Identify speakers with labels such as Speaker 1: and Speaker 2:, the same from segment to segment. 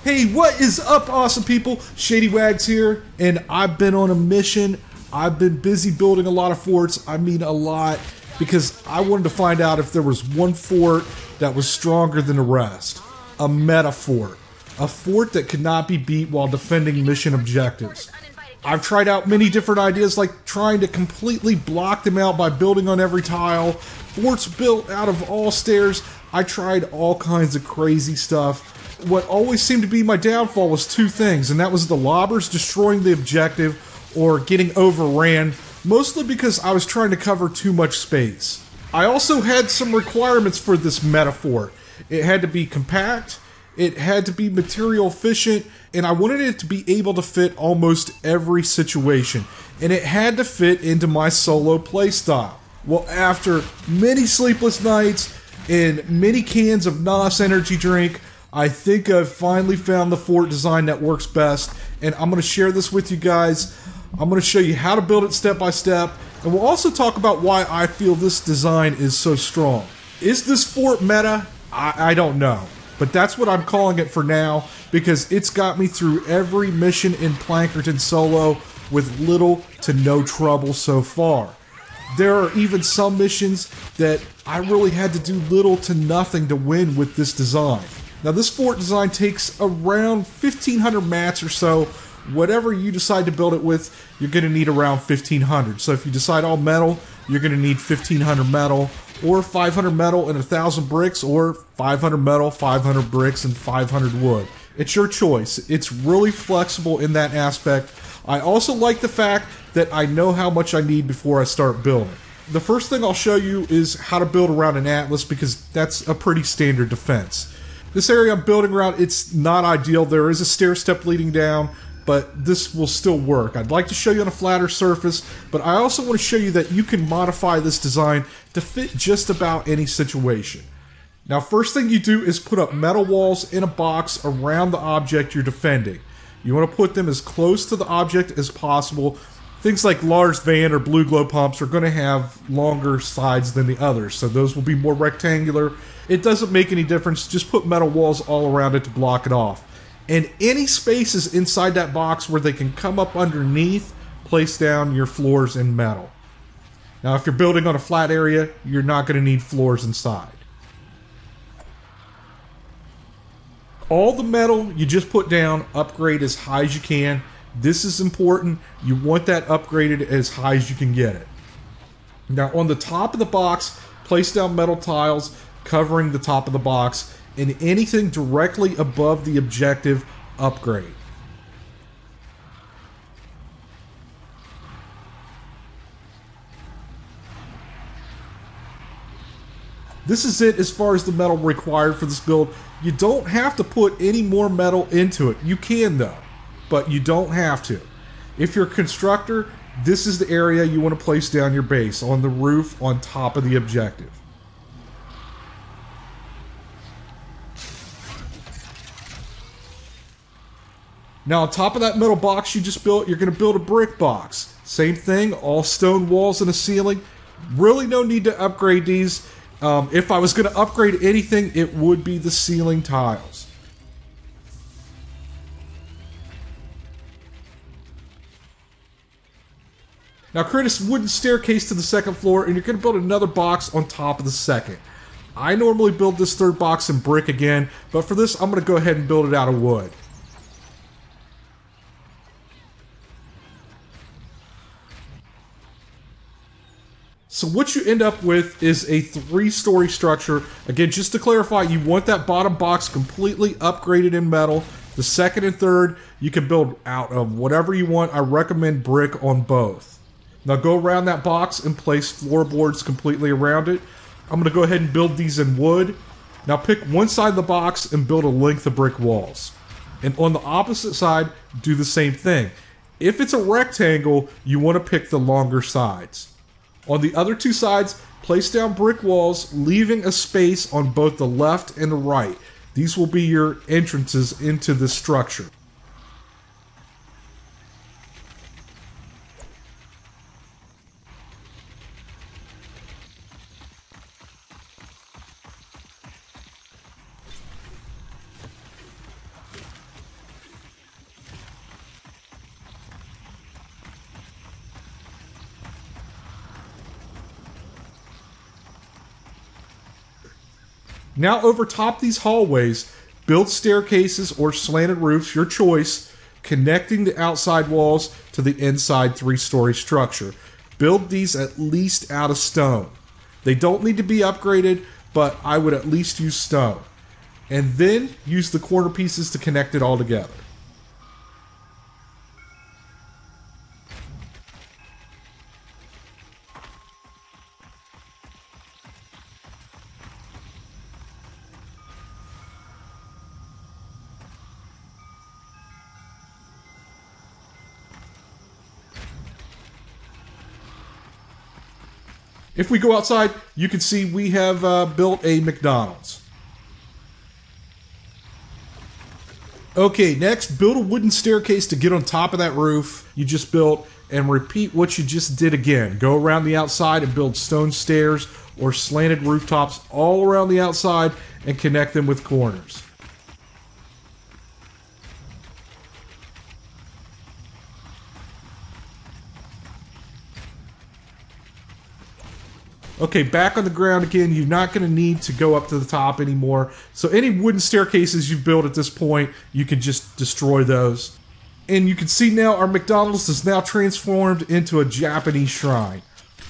Speaker 1: Hey, what is up, awesome people? Shady Wags here, and I've been on a mission. I've been busy building a lot of forts. I mean a lot, because I wanted to find out if there was one fort that was stronger than the rest. A meta fort. A fort that could not be beat while defending mission objectives. I've tried out many different ideas, like trying to completely block them out by building on every tile. Forts built out of all stairs. I tried all kinds of crazy stuff. What always seemed to be my downfall was two things, and that was the lobbers destroying the objective or getting overran, mostly because I was trying to cover too much space. I also had some requirements for this meta fort. It had to be compact, it had to be material efficient, and I wanted it to be able to fit almost every situation, and it had to fit into my solo playstyle. Well, after many sleepless nights and many cans of NOS energy drink, I think I've finally found the fort design that works best, and I'm going to share this with you guys. I'm going to show you how to build it step by step, and we'll also talk about why I feel this design is so strong. Is this fort meta? I don't know, but that's what I'm calling it for now, because it's got me through every mission in Plankerton solo with little to no trouble so far. There are even some missions that I really had to do little to nothing to win with this design. Now, this fort design takes around 1,500 mats or so. Whatever you decide to build it with, you're going to need around 1,500. So if you decide all metal, you're going to need 1,500 metal, or 500 metal and 1,000 bricks, or 500 metal, 500 bricks, and 500 wood. It's your choice. It's really flexible in that aspect. I also like the fact that I know how much I need before I start building. The first thing I'll show you is how to build around an atlas, because that's a pretty standard defense. This area I'm building around, it's not ideal. There is a stair step leading down, but this will still work. I'd like to show you on a flatter surface, but I also want to show you that you can modify this design to fit just about any situation. Now, first thing you do is put up metal walls in a box around the object you're defending. You want to put them as close to the object as possible. Things like Lars Van or Blue Glow pumps are going to have longer sides than the others, so those will be more rectangular. It doesn't make any difference, just put metal walls all around it to block it off. And any spaces inside that box where they can come up underneath, place down your floors in metal. Now, if you're building on a flat area, you're not going to need floors inside. All the metal you just put down, upgrade as high as you can. This is important. You want that upgraded as high as you can get it. Now, on the top of the box, place down metal tiles covering the top of the box, and anything directly above the objective, upgrade. This is it as far as the metal required for this build. You don't have to put any more metal into it. You can though, but you don't have to. If you're a constructor, this is the area you want to place down your base, on the roof on top of the objective. Now, on top of that metal box you just built, you're going to build a brick box. Same thing, all stone walls and a ceiling. Really no need to upgrade these. If I was going to upgrade anything, it would be the ceiling tiles. Now, create a wooden staircase to the second floor, and you're going to build another box on top of the second. I normally build this third box in brick again, but for this, I'm going to go ahead and build it out of wood. So what you end up with is a 3-story structure. Again, just to clarify, you want that bottom box completely upgraded in metal. The second and third, you can build out of whatever you want. I recommend brick on both. Now go around that box and place floorboards completely around it. I'm going to go ahead and build these in wood. Now pick one side of the box and build a length of brick walls. And on the opposite side, do the same thing. If it's a rectangle, you want to pick the longer sides. On the other two sides, place down brick walls, leaving a space on both the left and the right. These will be your entrances into this structure. Now over top these hallways, build staircases or slanted roofs, your choice, connecting the outside walls to the inside 3-story structure. Build these at least out of stone. They don't need to be upgraded, but I would at least use stone. And then use the corner pieces to connect it all together. If we go outside, you can see we have built a McDonald's. Okay, next, build a wooden staircase to get on top of that roof you just built, and repeat what you just did again. Go around the outside and build stone stairs or slanted rooftops all around the outside and connect them with corners. Okay, back on the ground again. You're not going to need to go up to the top anymore. So any wooden staircases you've built at this point, you can just destroy those. And you can see now our McDonald's is now transformed into a Japanese shrine.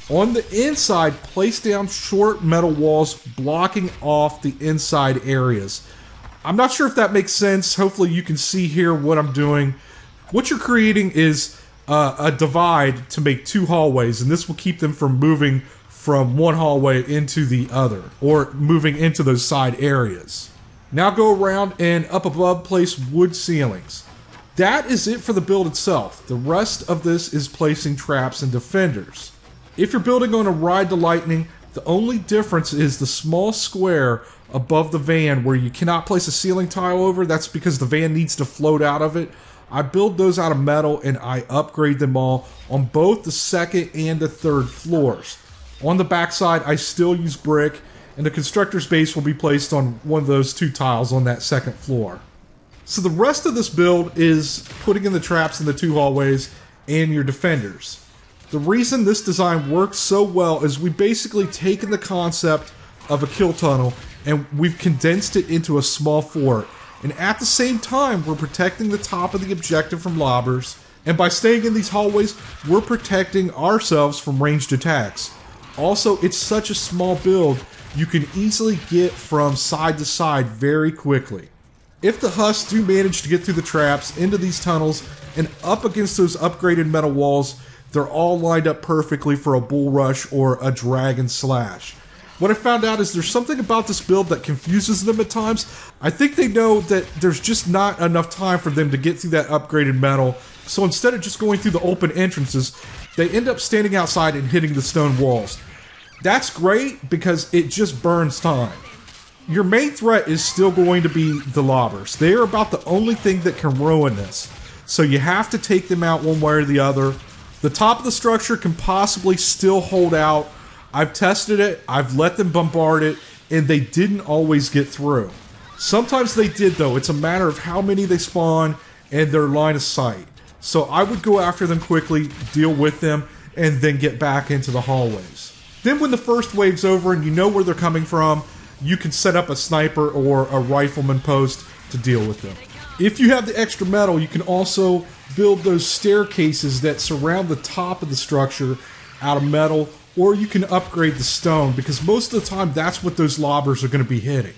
Speaker 1: On the inside, place down short metal walls blocking off the inside areas. I'm not sure if that makes sense. Hopefully you can see here what I'm doing. What you're creating is a divide to make 2 hallways, and this will keep them from moving from one hallway into the other, or moving into those side areas. Now go around and up above place wood ceilings. That is it for the build itself. The rest of this is placing traps and defenders. If you're building on a Ride to Lightning, the only difference is the small square above the van where you cannot place a ceiling tile over. That's because the van needs to float out of it. I build those out of metal and I upgrade them all on both the 2nd and the 3rd floors. On the backside, I still use brick, and the constructor's base will be placed on one of those 2 tiles on that 2nd floor. So the rest of this build is putting in the traps in the 2 hallways and your defenders. The reason this design works so well is we basically taken the concept of a kill tunnel and we've condensed it into a small fort. And at the same time, we're protecting the top of the objective from lobbers. And by staying in these hallways, we're protecting ourselves from ranged attacks. Also, it's such a small build, you can easily get from side to side very quickly. If the Husks do manage to get through the traps, into these tunnels, and up against those upgraded metal walls, they're all lined up perfectly for a bull rush or a dragon slash. What I found out is there's something about this build that confuses them at times. I think they know that there's just not enough time for them to get through that upgraded metal, so instead of just going through the open entrances, they end up standing outside and hitting the stone walls. That's great because it just burns time. Your main threat is still going to be the lobbers. They are about the only thing that can ruin this. So you have to take them out one way or the other. The top of the structure can possibly still hold out. I've tested it, I've let them bombard it, and they didn't always get through. Sometimes they did though. It's a matter of how many they spawn and their line of sight. So I would go after them quickly, deal with them, and then get back into the hallways. Then when the first wave's over and you know where they're coming from, you can set up a sniper or a rifleman post to deal with them. If you have the extra metal, you can also build those staircases that surround the top of the structure out of metal, or you can upgrade the stone, because most of the time that's what those lobbers are going to be hitting.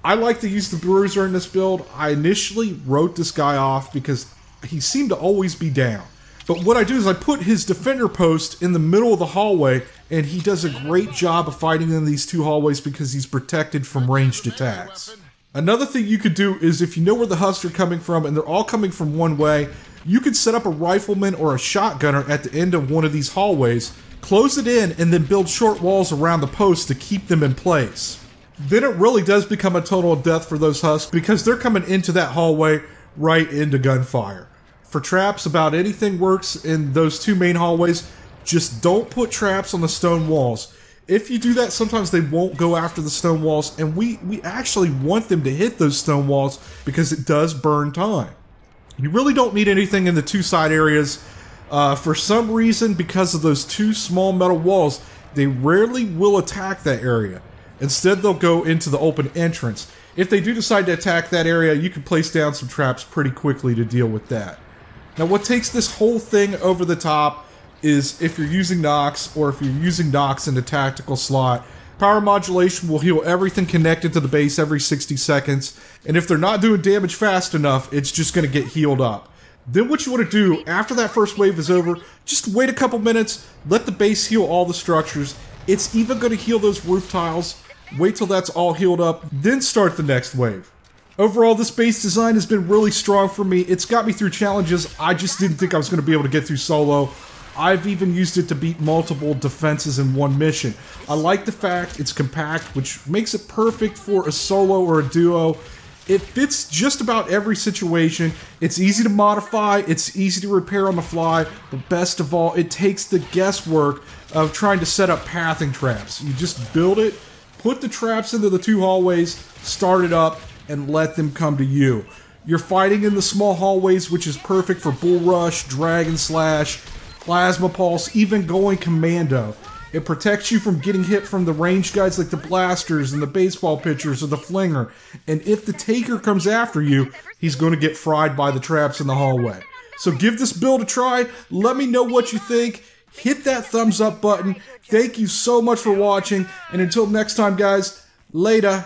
Speaker 1: I like to use the bruiser in this build. I initially wrote this guy off because he seemed to always be down. But what I do is I put his defender post in the middle of the hallway, and he does a great job of fighting in these 2 hallways because he's protected from ranged attacks. Another thing you could do is if you know where the Husks are coming from and they're all coming from one way, you could set up a rifleman or a shotgunner at the end of one of these hallways, close it in, and then build short walls around the post to keep them in place. Then it really does become a total death for those Husks because they're coming into that hallway right into gunfire. For traps, about anything works in those 2 main hallways. Just don't put traps on the stone walls. If you do that, sometimes they won't go after the stone walls, and we actually want them to hit those stone walls because it does burn time. You really don't need anything in the 2 side areas. For some reason, because of those 2 small metal walls, they rarely will attack that area. Instead, they'll go into the open entrance. If they do decide to attack that area, you can place down some traps pretty quickly to deal with that. Now, what takes this whole thing over the top is if you're using Nox, or if you're using Nox in the tactical slot, power modulation will heal everything connected to the base every 60 seconds, and if they're not doing damage fast enough, it's just going to get healed up. Then what you want to do, after that first wave is over, just wait a couple minutes, let the base heal all the structures. It's even going to heal those roof tiles. Wait till that's all healed up, then start the next wave. Overall, this base design has been really strong for me. It's got me through challenges I just didn't think I was going to be able to get through solo. I've even used it to beat multiple defenses in one mission. I like the fact it's compact, which makes it perfect for a solo or a duo. It fits just about every situation. It's easy to modify, it's easy to repair on the fly, but best of all, it takes the guesswork of trying to set up pathing traps. You just build it, put the traps into the 2 hallways, start it up, and let them come to you. You're fighting in the small hallways, which is perfect for Bull Rush, Dragon Slash, Plasma Pulse, even going Commando. It protects you from getting hit from the ranged guys like the blasters and the baseball pitchers or the flinger. And if the Taker comes after you, he's going to get fried by the traps in the hallway. So give this build a try. Let me know what you think. Hit that thumbs up button. Thank you so much for watching. And until next time, guys, later.